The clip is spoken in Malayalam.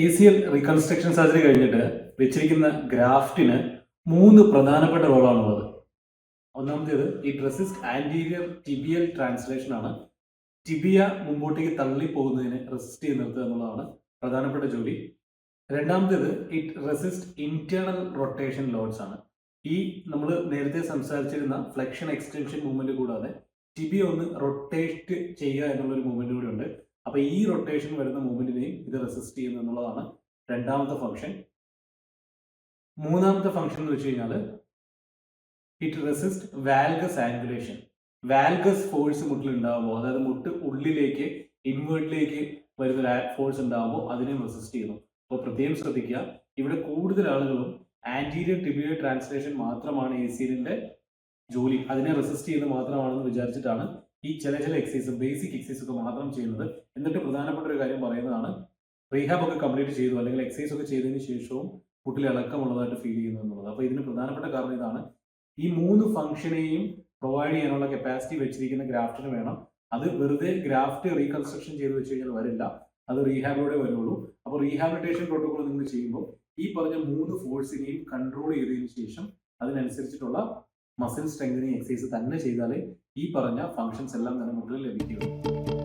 ACL റീകൺസ്ട്രക്ഷൻ സർജറി കഴിഞ്ഞിട്ട് വെച്ചിരിക്കുന്ന ഗ്രാഫ്റ്റിന് 3 പ്രധാനപ്പെട്ട റോളാണുള്ളത്. ഒന്നാമത്തേത് it resist anterior tibial translation ആണ്. ടിബിയ മുമ്പോട്ടേക്ക് തള്ളി പോകുന്നതിനെ റെസിസ്റ്റ് ചെയ്ത് നിർത്തുക എന്നുള്ളതാണ് പ്രധാനപ്പെട്ട ജോലി. രണ്ടാമത്തേത് it resist internal rotation loads ആണ്. ഈ നമ്മൾ നേരത്തെ സംസാരിച്ചിരുന്ന ഫ്ലെക്ഷൻ എക്സ്റ്റൻഷൻ മൂവ്മെന്റ് കൂടാതെ ടിബിയ ഒന്ന് റൊട്ടേറ്റ് ചെയ്യുക എന്നുള്ളൊരു മൂവ്മെന്റ് കൂടി ഉണ്ട്. അപ്പൊ ഈ റൊട്ടേഷൻ വരുന്ന മൂവ്മെന്റിനെയും ഇത് റെസിസ്റ്റ് ചെയ്യുന്നു എന്നുള്ളതാണ് രണ്ടാമത്തെ ഫംഗ്ഷൻ. മൂന്നാമത്തെ ഫംഗ്ഷൻ എന്ന് വെച്ച് കഴിഞ്ഞാൽ it resist valgus angulation. Valgus force മുട്ടിൽ ഉണ്ടാകുമ്പോൾ, അതായത് മുട്ട് ഉള്ളിലേക്ക് ഇൻവേർട്ടിലേക്ക് വരുന്ന ഫോഴ്സ് ഉണ്ടാകുമ്പോൾ അതിനെയും റെസിസ്റ്റ് ചെയ്യുന്നു. അപ്പോൾ പ്രത്യേകം ശ്രദ്ധിക്കുക, ഇവിടെ കൂടുതൽ ആളുകളും ആന്റീരിയർ ടിബിയൽ ട്രാൻസ്ലേഷൻ മാത്രമാണ് ACLന്റെ ജോലി, അതിനെ റെസിസ്റ്റ് ചെയ്യുന്നത് മാത്രമാണെന്ന് വിചാരിച്ചിട്ടാണ് ഈ ചില എക്സസൈസ്, ബേസിക് എക്സസൈസ് ഒക്കെ മാത്രം ചെയ്യുന്നത്. എന്നിട്ട് പ്രധാനപ്പെട്ട ഒരു കാര്യം പറയുന്നതാണ്, റീഹാബ് ഒക്കെ കംപ്ലീറ്റ് ചെയ്തു അല്ലെങ്കിൽ എക്സസൈസ് ഒക്കെ ചെയ്തതിന് ശേഷവും കുട്ടിൽ ഇളക്കമുള്ളതായിട്ട് ഫീൽ ചെയ്യുന്നു എന്നുള്ളത്. അപ്പോൾ ഇതിന് പ്രധാനപ്പെട്ട കാരണം ഇതാണ്. ഈ 3 ഫംഗ്ഷനെയും പ്രൊവൈഡ് ചെയ്യാനുള്ള കപ്പാസിറ്റി വെച്ചിരിക്കുന്ന ഗ്രാഫ്റ്റിന് വേണം. അത് വെറുതെ ഗ്രാഫ്റ്റ് റീകൺസ്ട്രക്ഷൻ ചെയ്ത് വെച്ച് കഴിഞ്ഞാൽ വരില്ല, അത് റീഹാബിലൂടെ വരുള്ളൂ. അപ്പോൾ റീഹാബിലിറ്റേഷൻ പ്രോട്ടോകോൾ നിങ്ങൾ ചെയ്യുമ്പോൾ ഈ പറഞ്ഞ 3 ഫോഴ്സിനെയും കൺട്രോൾ ചെയ്തതിനു ശേഷം അതിനനുസരിച്ചിട്ടുള്ള മസിൽ സ്ട്രെങ്തനിങ് എക്സസൈസ് തന്നെ ചെയ്താലേ ഈ പറഞ്ഞ ഫങ്ഷൻസ് എല്ലാം തന്നെ മുകളിൽ ലഭിക്കുകയുള്ളൂ.